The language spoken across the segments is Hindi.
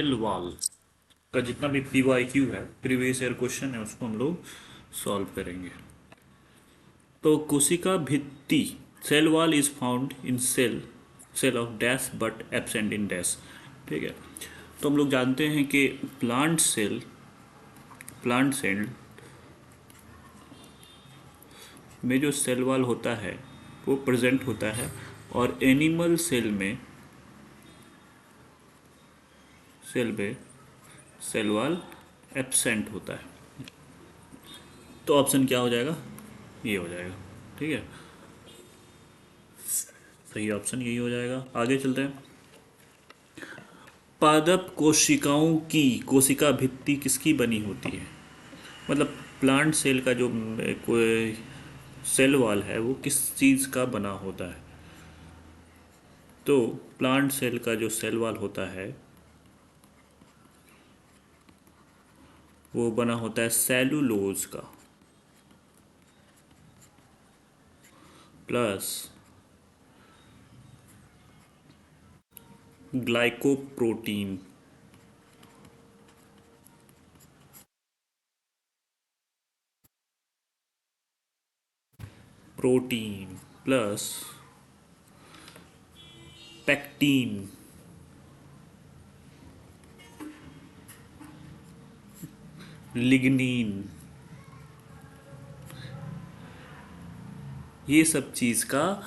सेल वॉल का जितना भी पीवाईक्यू है, प्रीवियस ईयर क्वेश्चन है, उसको हम लोग सॉल्व करेंगे। तो कोशिका भित्ति, cell wall is found in cell of dash but absent in dash. ठीक है, तो हम लोग जानते हैं कि प्लांट सेल में जो सेल वॉल होता है वो प्रेजेंट होता है, और एनिमल सेल में सेल वॉल एब्सेंट होता है। तो ऑप्शन क्या हो जाएगा? ये हो जाएगा। ठीक है, सही ऑप्शन यही हो जाएगा। आगे चलते हैं। पादप कोशिकाओं की कोशिका भित्ति किसकी बनी होती है? मतलब प्लांट सेल का जो कोई सेल वॉल है वो किस चीज़ का बना होता है? तो प्लांट सेल का जो सेल वॉल होता है वो बना होता है सेलुलोज का plus glycoprotein. Protein plus pectin. Lignin. ये सब चीज़ का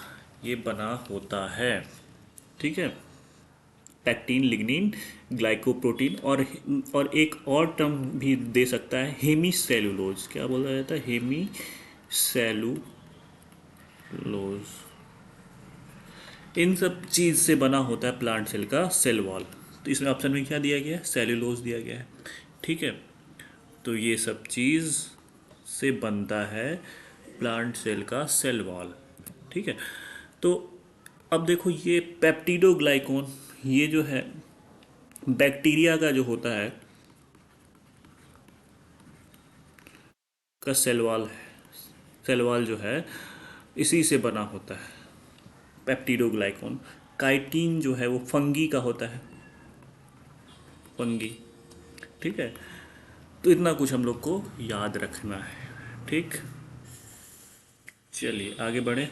ये बना होता है। ठीक है, पैक्टीन, लिग्निन, ग्लाइकोप्रोटीन, और एक और टर्म भी दे सकता है, हेमी सेलुलोज। क्या बोला जाता है? Hemy cellulose. इन सब चीज़ से बना होता है प्लांट सेल का सेल वॉल। तो इसमें ऑप्शन में क्या दिया गया है? सेलुलोज दिया गया है। ठीक है, तो ये सब चीज़ से बनता है प्लांट सेल का सेल वॉल। ठीक है, तो अब देखो ये पेप्टिडोग्लाइकोन, ये जो है बैक्टीरिया का जो होता है का सेल वॉल है। सेल वॉल जो है इसी से बना होता है, पेप्टिडोग्लाइकोन। काइटिन जो है वो फंगी का होता है, फंगी। ठीक है, तो इतना कुछ हम लोग को याद रखना है। ठीक, चलिए आगे बढ़े।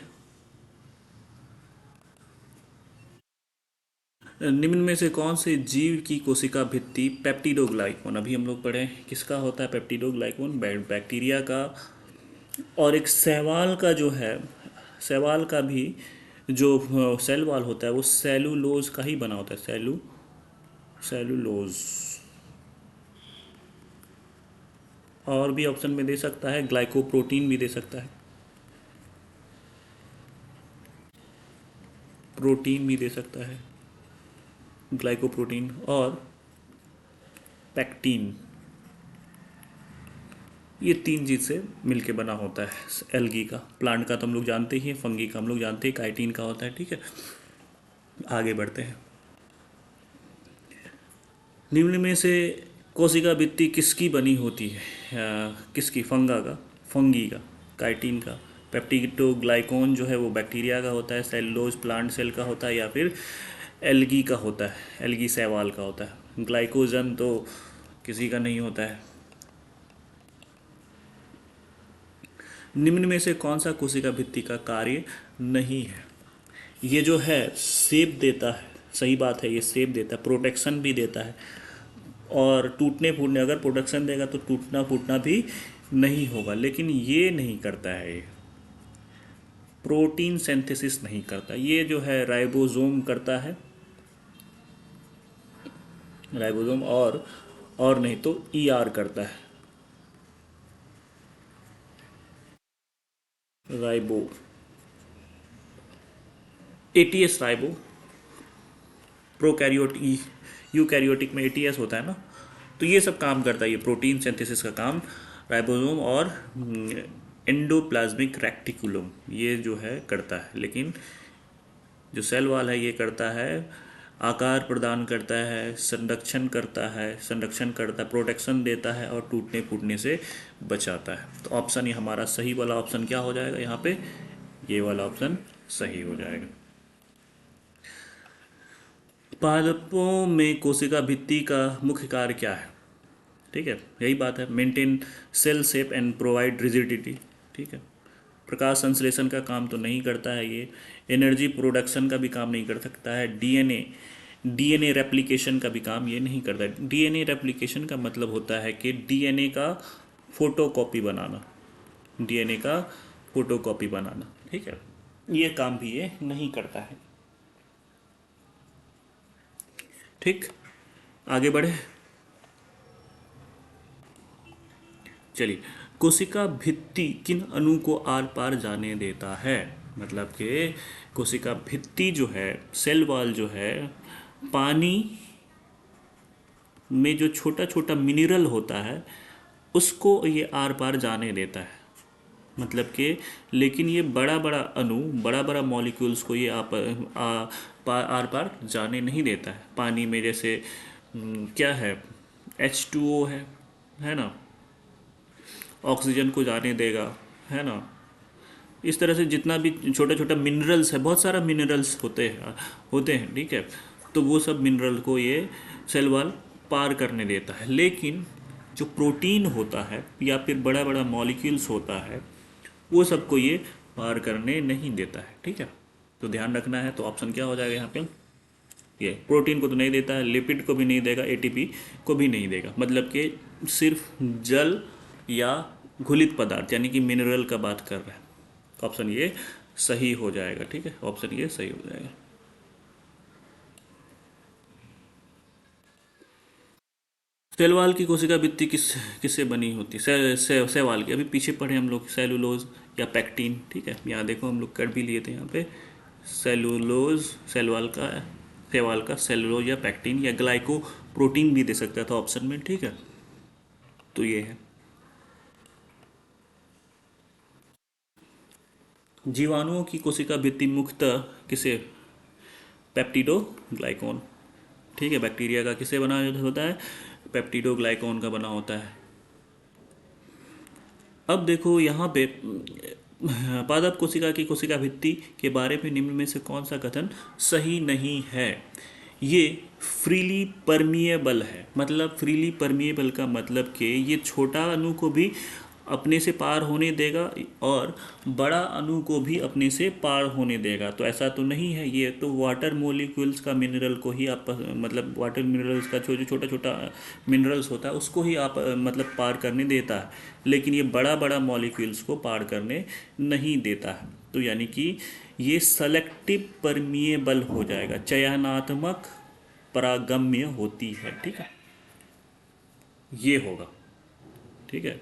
निम्न में से कौन से जीव की कोशिका भित्ति पेप्टिडोग्लाइकोन, अभी हम लोग पढ़े किसका होता है? पेप्टिडोग्लाइकोन बैक्टीरिया का। और एक शैवाल का जो है, शैवाल का भी जो सेल वॉल होता है वो सेलुलोज का ही बना होता है, सेलुलोज। और भी ऑप्शन में दे सकता है, ग्लाइकोप्रोटीन भी दे सकता है, प्रोटीन भी दे सकता है, ग्लाइकोप्रोटीन और पैक्टीन। ये तीन चीज़ से मिलके बना होता है एल्गी का। प्लांट का तो हम लोग जानते ही हैं, फंगी का हम लोग जानते हैं, काइटिन का होता है। ठीक है, आगे बढ़ते हैं। निम्न में से कोशिका भित्ति किसकी बनी होती है? किसकी? फंगी का, काइटिन का। पेप्टिडोग्लाइकोन जो है वो बैक्टीरिया का होता है, सेलुलोज प्लांट सेल का होता है, या फिर एल्गी का होता है, एल्गी शैवाल का होता है। ग्लाइकोजन तो किसी का नहीं होता है। निम्न में से कौन सा कोशिका भित्ति का कार्य नहीं है? ये जो है शेप देता है, सही बात है, ये शेप देता है, प्रोटेक्शन भी देता है, और टूटने फूटने, अगर प्रोटेक्शन देगा तो टूटना फूटना भी नहीं होगा, लेकिन ये नहीं करता है। ये प्रोटीन सिंथेसिस नहीं करता। ये जो है राइबोसोम करता है, राइबोसोम, और नहीं तो ईआर करता है, ribo, ATS ribo. Prokaryote eukaryotic में एटीएस होता है ना। तो ये सब काम करता है, ये प्रोटीन सिंथेसिस का काम राइबोसोम और एंडोप्लाज्मिक रेक्टिकुलम ये जो है करता है। लेकिन जो सेल वाल है ये करता है, आकार प्रदान करता है, संरक्षण करता है, प्रोटेक्शन देता है, और टूटने फूटने से बचाता है। तो ऑप्शन ये हमारा सही वाला ऑप्शन क्या हो जाएगा यहाँ पे? ये वाला ऑप्शन सही हो जाएगा। पादपों में कोशिका भित्ति का मुख्य कार्य क्या है? ठीक है, यही बात है, maintain cell shape and provide rigidity. ठीक है, प्रकाश संश्लेषण का काम तो नहीं करता है ये, एनर्जी प्रोडक्शन का भी काम नहीं कर सकता है, डीएनए रेप्लिकेशन का भी काम ये नहीं करता है। डीएनए रेप्लिकेशन का मतलब होता है कि डीएनए का फोटोकॉपी बनाना, डीएनए का फोटोकॉपी बनाना। ठीक है, ये काम भी ये नहीं करता है। ठीक, आगे बढ़े, चलिए। कोशिका भित्ति किन अणु को आर पार जाने देता है? मतलब कि कोशिका भित्ति जो है, सेल वॉल जो है, पानी में जो छोटा छोटा मिनरल होता है उसको ये आर पार जाने देता है। मतलब कि लेकिन ये बड़ा बड़ा अणु, बड़ा बड़ा मॉलिक्यूल्स को ये आर पार जाने नहीं देता है। पानी में जैसे क्या है, H2O है ना, ऑक्सीजन को जाने देगा, है ना। इस तरह से जितना भी छोटा छोटा मिनरल्स है, बहुत सारा मिनरल्स होते हैं, ठीक है, तो वो सब मिनरल को ये सेल वॉल पार करने देता है। लेकिन जो प्रोटीन होता है या फिर बड़ा बड़ा मॉलिक्यूल्स होता है वो सबको ये पार करने नहीं देता है। ठीक है, तो ध्यान रखना है। तो ऑप्शन क्या हो जाएगा यहाँ पे? ये प्रोटीन को तो नहीं देता है, लिपिड को भी नहीं देगा, एटीपी को भी नहीं देगा। मतलब कि सिर्फ जल या घुलित पदार्थ यानी कि मिनरल का बात कर रहा है। ऑप्शन ये सही हो जाएगा। ठीक है, ऑप्शन ये सही हो जाएगा। सेल वॉल की कोशिका भित्ति किससे बनी होती है? सेल वॉल की अभी पीछे पढ़े हम लोग, सेलुलोज या पैक्टिन। ठीक है, यहाँ देखो हम लोग कर भी लिए थे यहाँ पे, सेलुलोज सेल वॉल का सेलुलोज या पैक्टिन या ग्लाइको प्रोटीन भी दे सकता था ऑप्शन में। ठीक है, तो ये है। जीवाणुओं की कोशिका भित्ति मुख्यतः किसे? पेप्टिडोग्लाइकॉन। ठीक है, बैक्टीरिया का किसे बना होता है? पेप्टिडोग्लाइकॉन का बना होता है। अब देखो यहाँ पे पादप कोशिका की कोशिका भित्ति के बारे में निम्न में से कौन सा कथन सही नहीं है? ये फ्रीली परमिएबल है। मतलब फ्रीली परमिएबल का मतलब कि ये छोटा अणु को भी अपने से पार होने देगा और बड़ा अणु को भी अपने से पार होने देगा। तो ऐसा तो नहीं है, ये तो वाटर मोलिक्यूल्स का मिनरल को ही आप, मतलब वाटर मिनरल्स का जो छोटा छोटा मिनरल्स होता है उसको ही आप मतलब पार करने देता है, लेकिन ये बड़ा बड़ा मॉलिक्यूल्स को पार करने नहीं देता है। तो यानी कि ये सेलेक्टिव परमिएबल हो जाएगा, चयनात्मक परागम्य होती है। ठीक है, ये होगा। ठीक है,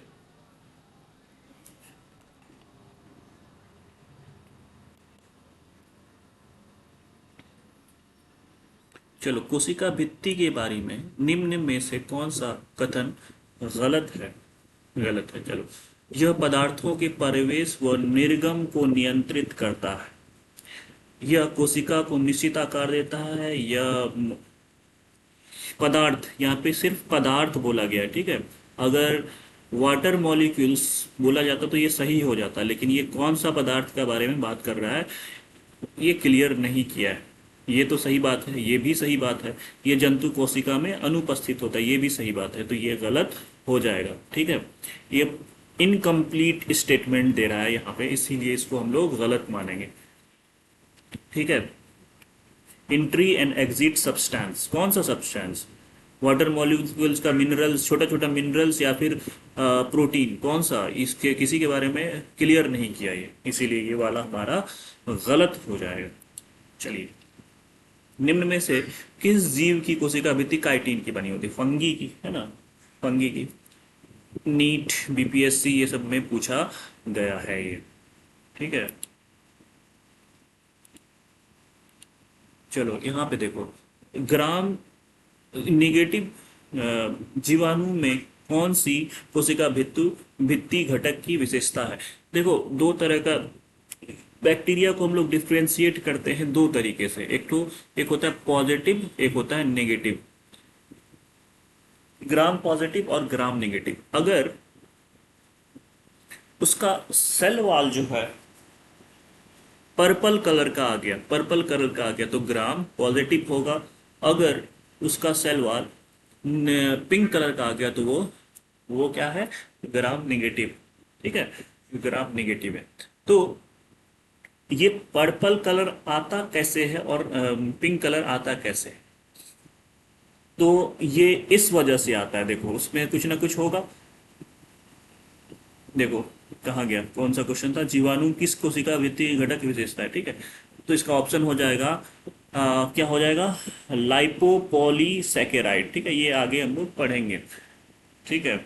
चलो। कोशिका भित्ति के बारे में निम्न में से कौन सा कथन गलत है? गलत है। चलो, यह पदार्थों के प्रवेश व निर्गम को नियंत्रित करता है। यह कोशिका को निश्चित आकार देता है। यह पदार्थ, यहाँ पे सिर्फ पदार्थ बोला गया है। ठीक है, अगर वाटर मॉलिक्यूल्स बोला जाता तो ये सही हो जाता, लेकिन ये कौन सा पदार्थ का बारे में बात कर रहा है ये क्लियर नहीं किया है। ये तो सही बात है, ये भी सही बात है, ये जंतु कोशिका में अनुपस्थित होता है, ये भी सही बात है, तो ये गलत हो जाएगा। ठीक है, ये इनकम्प्लीट स्टेटमेंट दे रहा है यहाँ पे, इसीलिए इसको हम लोग गलत मानेंगे। ठीक है, एंट्री एंड एग्जिट सब्सटेंस, कौन सा सब्सटेंस? वाटर मॉलिक्यूल्स का, मिनरल्स, छोटा छोटा मिनरल्स या फिर प्रोटीन, कौन सा? इसके किसी के बारे में क्लियर नहीं किया ये, इसीलिए ये वाला हमारा गलत हो जाएगा। चलिए, निम्न में से किस जीव की कोशिका भित्ति काइटिन की बनी होती? फंगी की, है ना, फंगी की। नीट, बीपीएससी ये सब में पूछा गया है ये। ठीक है, चलो यहाँ पे देखो, ग्राम निगेटिव जीवाणु में कौन सी कोशिका भित्ति घटक की विशेषता है? देखो, दो तरह का बैक्टीरिया को हम लोग डिफ्रेंशिएट करते हैं दो तरीके से। एक होता है पॉजिटिव, एक होता है नेगेटिव, ग्राम पॉजिटिव और ग्राम नेगेटिव। अगर उसका सेल वॉल जो है पर्पल कलर का आ गया, पर्पल कलर का आ गया, तो ग्राम पॉजिटिव होगा। अगर उसका सेल वॉल पिंक कलर का आ गया तो वो क्या है, ग्राम नेगेटिव। ठीक है, ग्राम नेगेटिव है। तो ये पर्पल कलर आता कैसे है और पिंक कलर आता कैसे है? तो ये इस वजह से आता है, देखो उसमें कुछ ना कुछ होगा। देखो कहाँ गया, कौन सा क्वेश्चन था, जीवाणु किस कोशिका वित्तीय घटक विशेषता है। ठीक है, तो इसका ऑप्शन हो जाएगा क्या हो जाएगा, लाइपोपॉलीसैकेराइड। ठीक है, ये आगे हम लोग पढ़ेंगे। ठीक है,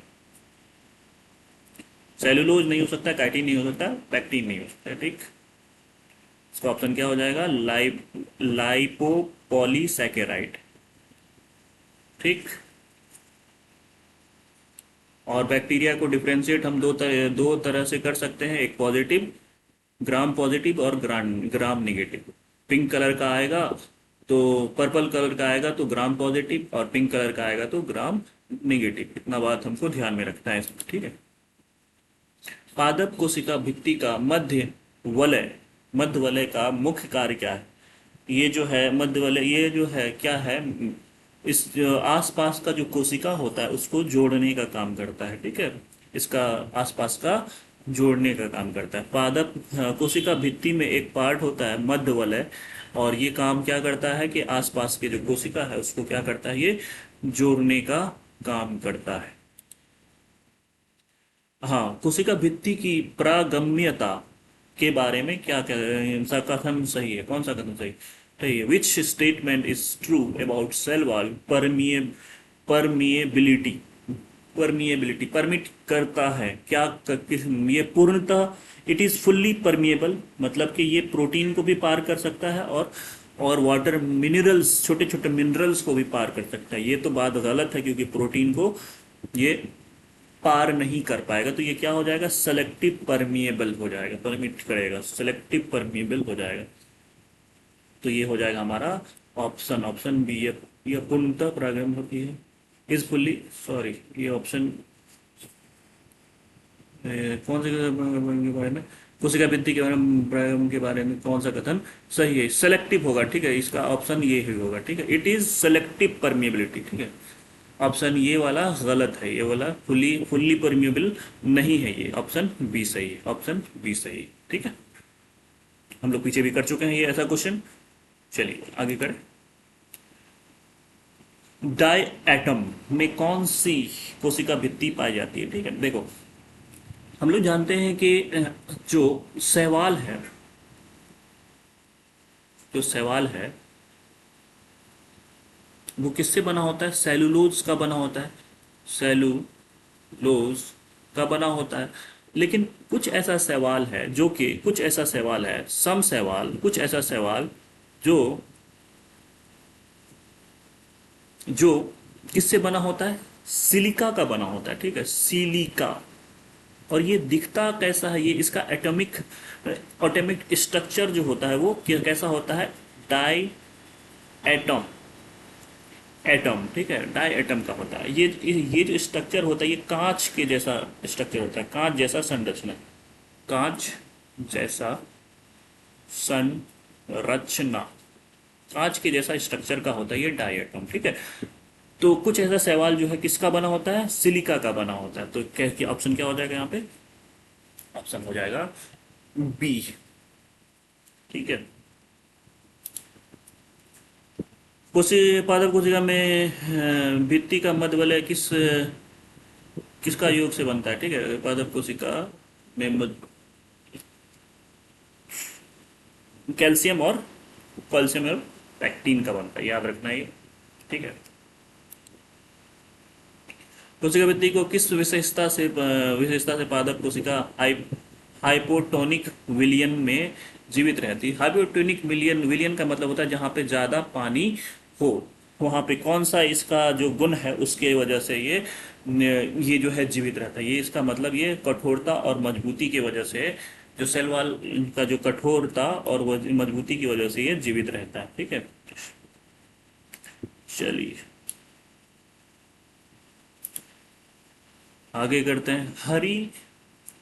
सेलुलोज नहीं हो सकता, काइटिन नहीं हो सकता, पैक्टिन नहीं हो सकता। ठीक, इसका ऑप्शन क्या हो जाएगा, लाइपोपॉलीसैकेराइड। ठीक, और बैक्टीरिया को डिफ्रेंशिएट हम दो तरह से कर सकते हैं, एक पॉजिटिव, ग्राम पॉजिटिव और ग्राम नेगेटिव। पिंक कलर का आएगा तो, पर्पल कलर का आएगा तो ग्राम पॉजिटिव, और पिंक कलर का आएगा तो ग्राम नेगेटिव। इतना बात हमको ध्यान में रखना है इसमें। ठीक है, पादप कोशिका भित्ति का मध्य वलय का मुख्य कार्य क्या है? ये जो है मध्य वलय, ये जो है क्या है, इस जो आसपास का जो कोशिका होता है उसको जोड़ने का काम करता है। ठीक है, इसका आसपास का जोड़ने का काम करता है। पादप कोशिका भित्ति में एक पार्ट होता है मध्य वलय, और ये काम क्या करता है कि आसपास के जो कोशिका है उसको क्या करता है, ये जोड़ने का काम करता है। हाँ, कोशिका भित्ति की प्रागम्यता के बारे में क्या सा कथन सही है, कौन सा कथन सही है? Which statement is true about cell wall permeability? Permeability permit करता है क्या, ये पूर्णतः, इट इज फुल्ली परमिएबल, मतलब कि ये प्रोटीन को भी पार कर सकता है, और वाटर मिनरल्स, छोटे छोटे मिनरल्स को भी पार कर सकता है। ये तो बात गलत है, क्योंकि प्रोटीन को ये पार नहीं कर पाएगा। तो ये क्या हो जाएगा, सेलेक्टिव परमिएबल हो जाएगा, परमिट करेगा, सेलेक्टिव परमिएबल हो जाएगा। तो ये हो जाएगा हमारा ऑप्शन, ऑप्शन बी। ये पूर्णतः प्रागम होती है, इज फुल्ली, सॉरी, ये ऑप्शन कौन से के बारे में, कोशिका भित्ति के बारे में, प्रागम के बारे में कौन सा कथन सही है? सेलेक्टिव होगा। ठीक है, इसका ऑप्शन ये ही होगा। ठीक है, इट इज सेलेक्टिव परमिएबिलिटी। ठीक है, ऑप्शन ये वाला गलत है, ये वाला फुल्ली फुल्ली परमिएबल नहीं है, ये ऑप्शन बी सही है, ऑप्शन बी सही है। ठीक है, हम लोग पीछे भी कर चुके हैं ये ऐसा क्वेश्चन। चलिए आगे करें। डाई एटम में कौन सी कोशिका भित्ति पाई जाती है? ठीक है, देखो हम लोग जानते हैं कि जो शैवाल है, जो शैवाल है वो किससे बना होता है? सेलुलोज का बना होता है, सेलुलोज का बना होता है। लेकिन कुछ ऐसा सवाल है जो कि, कुछ ऐसा सवाल है, सम सवाल, कुछ ऐसा सवाल जो जो किससे बना होता है? सिलिका का बना होता है। ठीक है, सिलिका। और ये दिखता कैसा है, ये इसका एटॉमिक एटॉमिक स्ट्रक्चर जो होता है वो कैसा होता है? Diatom, atom. ठीक है, डाई एटम का होता है। ये जो स्ट्रक्चर होता है ये कांच के जैसा स्ट्रक्चर होता है, कांच जैसा संरचना, कांच जैसा संरचना, कांच के जैसा स्ट्रक्चर का होता है ये डाई एटम। ठीक है, तो कुछ ऐसा सवाल जो है किसका बना होता है? सिलिका का बना होता है। तो क्या ऑप्शन क्या हो जाएगा यहाँ पे? ऑप्शन हो जाएगा बी। ठीक है, पादप कोशिका में भित्ति का मध्य वलय किसका योग से बनता है? ठीक है, पादप कोशिका में कैल्शियम और कैल्शियम और पैक्टीन का बनता है, याद रखना ये। ठीक है, कोशिका भित्ति को किस विशेषता से पादप कोशिका हाइपोटोनिक विलियन में जीवित रहती है? हाइपोटोनिक विलियन, विलियन का मतलब होता है जहाँ पे ज़्यादा पानी हो, वहाँ पे कौन सा इसका जो गुण है उसके वजह से ये जो है जीवित रहता है। ये इसका मतलब, ये कठोरता और मजबूती की वजह से, जो सेल वॉल का जो कठोरता और मजबूती की वजह से ये जीवित रहता है। ठीक है, चलिए आगे करते हैं।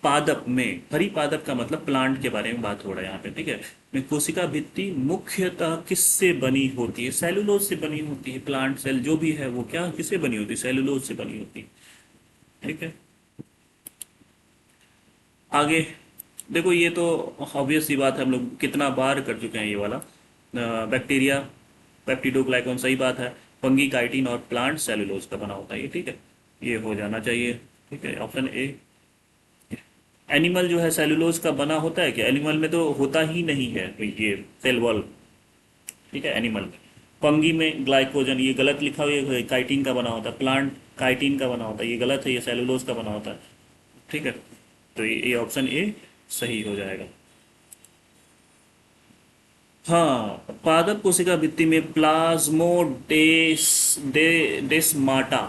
पादप में, परिपादप का मतलब प्लांट के बारे में बात हो रहा है यहाँ पे, ठीक है। में कोशिका भित्ति मुख्यतः किससे बनी होती है? सेलुलोज से बनी होती है। प्लांट सेल जो भी है वो क्या किससे बनी होती है? सेलुलोज से बनी होती है, ठीक है। आगे देखो, ये तो ऑब्वियस सी बात है, हम लोग कितना बार कर चुके हैं ये वाला। बैक्टीरिया पेप्टिडोग्लाइकॉन, सही बात है। फंगी काइटिन और प्लांट सेलुलोज का बना होता है ये, ठीक है। ये हो जाना चाहिए, ठीक है, ऑप्शन ए। एनिमल जो है सेलुलोज का बना होता है क्या? एनिमल में तो होता ही नहीं है तो ये सेल वॉल, ठीक है, एनिमल में। फंगी में ग्लाइकोजन, ये गलत लिखा हुआ है, काइटिन का बना होता है। प्लांट काइटिन का बना होता है, ये गलत है, ये सेलुलोज का बना होता है, ठीक है। तो ये ऑप्शन ए सही हो जाएगा। हाँ, पादप कोशिका भित्ति में डेस्माटा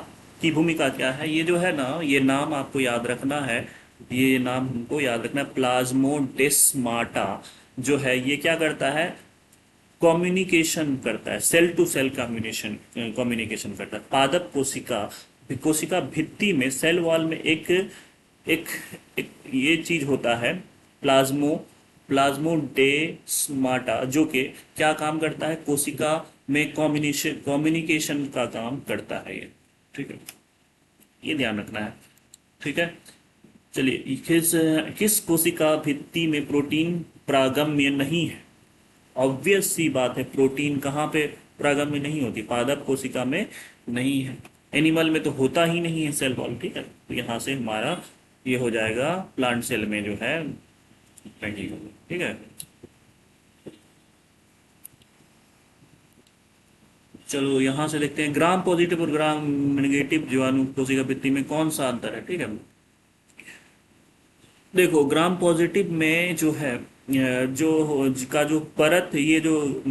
की भूमिका क्या है? ये जो है ना, ये नाम आपको याद रखना है। ये नाम हमको याद रखना है। प्लाज्मोडेस्माटा जो है ये क्या करता है? कम्युनिकेशन करता है, cell to cell communication communication करता है। पादप कोशिका कोशिका भित्ति में, सेल वॉल में एक एक, एक ये चीज होता है, प्लाज्मो प्लाज्मोडेस्माटा, जो कि क्या काम करता है? कोशिका में कम्युनिकेशन कम्युनिकेशन का काम करता है ये, ठीक है। ये ध्यान रखना है, ठीक है। चलिए, किस किस कोशिका भित्ति में प्रोटीन प्रागम्य नहीं है? ऑब्वियस सी बात है, प्रोटीन कहाँ पे प्रागम्य नहीं होती? पादप कोशिका में नहीं है। एनिमल में तो होता ही नहीं है सेल वॉल, ठीक है। तो यहाँ से हमारा ये हो जाएगा प्लांट सेल में जो है नहीं होगा, ठीक है। चलो यहाँ से देखते हैं, ग्राम पॉजिटिव और ग्राम नेगेटिव जीवाणु कोशिका भित्ति में कौन सा अंतर है, ठीक है। देखो, ग्राम पॉजिटिव में जो है जो परत, ये जो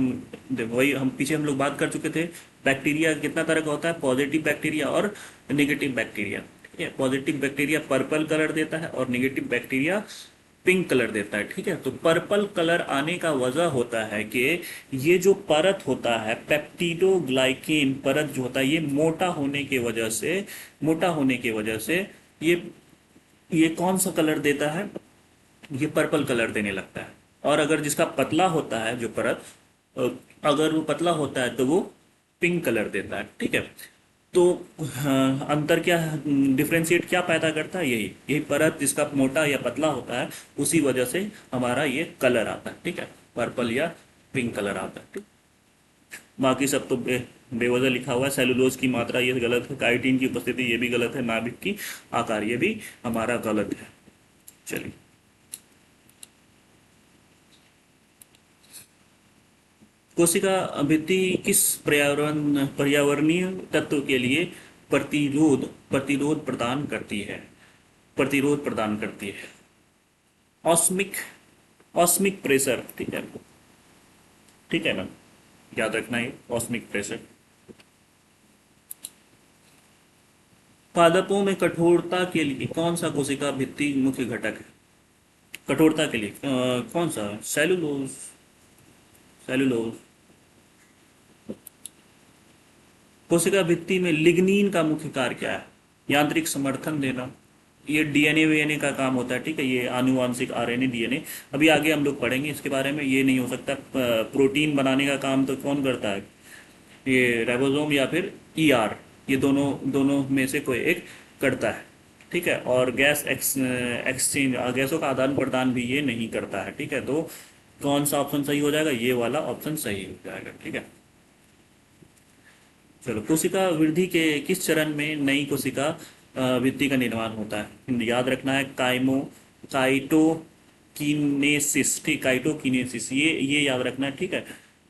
देखो, वही हम पीछे हम लोग बात कर चुके थे। बैक्टीरिया कितना तरह का होता है? पॉजिटिव बैक्टीरिया और नेगेटिव बैक्टीरिया, ठीक है। पॉजिटिव बैक्टीरिया पर्पल कलर देता है और नेगेटिव बैक्टीरिया पिंक कलर देता है, ठीक है। तो पर्पल कलर आने का वजह होता है कि ये जो परत होता है, पेप्टिडोग्लाइकेन परत जो होता है, ये मोटा होने की वजह से ये ये कौन सा कलर देता है? ये पर्पल कलर देने लगता है। और अगर जिसका पतला होता है जो परत, अ, अगर वो पतला होता है तो वो पिंक कलर देता है, ठीक है। तो अंतर क्या, डिफ्रेंशिएट क्या पैदा करता है? यही यही परत जिसका मोटा या पतला होता है, उसी वजह से हमारा ये कलर आता है, ठीक है, पर्पल या पिंक कलर आता है, ठीक। बाकी सब तो बेवजह लिखा हुआ है। सेलुलोज की मात्रा ये गलत है, काइटिन की उपस्थिति ये भी गलत है, नाभिक की आकार ये भी हमारा गलत है। चलिए, कोशिका भित्ति किस पर्यावरणीय तत्व के लिए प्रतिरोध प्रदान करती है? प्रतिरोध प्रदान करती है। ऑस्मिक ऑस्मिक प्रेशर, ठीक है, ठीक है ना, याद रखना है ऑस्मिक प्रेशर। पादपों में कठोरता के लिए कौन सा कोशिका भित्ति मुख्य घटक है? कठोरता के लिए कौन सा? सेलुलोज। सेलुलोज। कोशिका भित्ति में लिग्नीन का मुख्य कार्य क्या है? यांत्रिक समर्थन देना। ये डीएनए वीएनए का काम होता है, ठीक है, ये आनुवांशिक आरएनए डीएनए। अभी आगे हम लोग पढ़ेंगे इसके बारे में। ये नहीं हो सकता। प्रोटीन बनाने का काम तो कौन करता है? ये राइबोसोम या फिर ईआर, ये दोनों दोनों में से कोई एक करता है, ठीक है। और एक्सचेंज, गैसों का आदान प्रदान भी ये नहीं करता है, ठीक है। तो कौन सा ऑप्शन सही हो जाएगा? ये वाला ऑप्शन सही हो जाएगा, ठीक है। चलो, कोशिका वृद्धि के किस चरण में नई कोशिका भित्ति का निर्माण होता है? याद रखना है, काइटोकिनेसिस, ठीक, काइटोकिनेसिस, ये याद रखना है, ठीक है।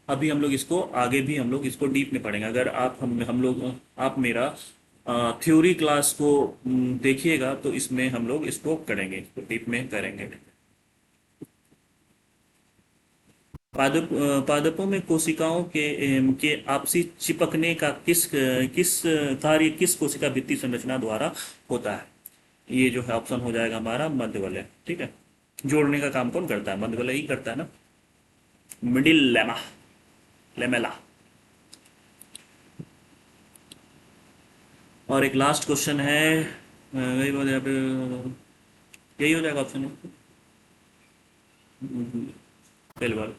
अभी हम लोग इसको आगे भी हम लोग इसको डीप में पढ़ेंगे। अगर आप हम लोग आप मेरा थ्योरी क्लास को देखिएगा तो इसमें हम लोग इसको करेंगे, इसको डीप में करेंगे। पादपों में कोशिकाओं के आपसी चिपकने का किस कार्य किस कोशिका भित्ति संरचना द्वारा होता है? ये जो है ऑप्शन हो जाएगा हमारा मध्य वलय, ठीक है। जोड़ने का काम कौन करता है? मध्य वलय ही करता है ना। Middle lemma, lamella. और एक लास्ट क्वेश्चन है, वही बात यहाँ पे, यही हो जाएगा ऑप्शन है। पहली बार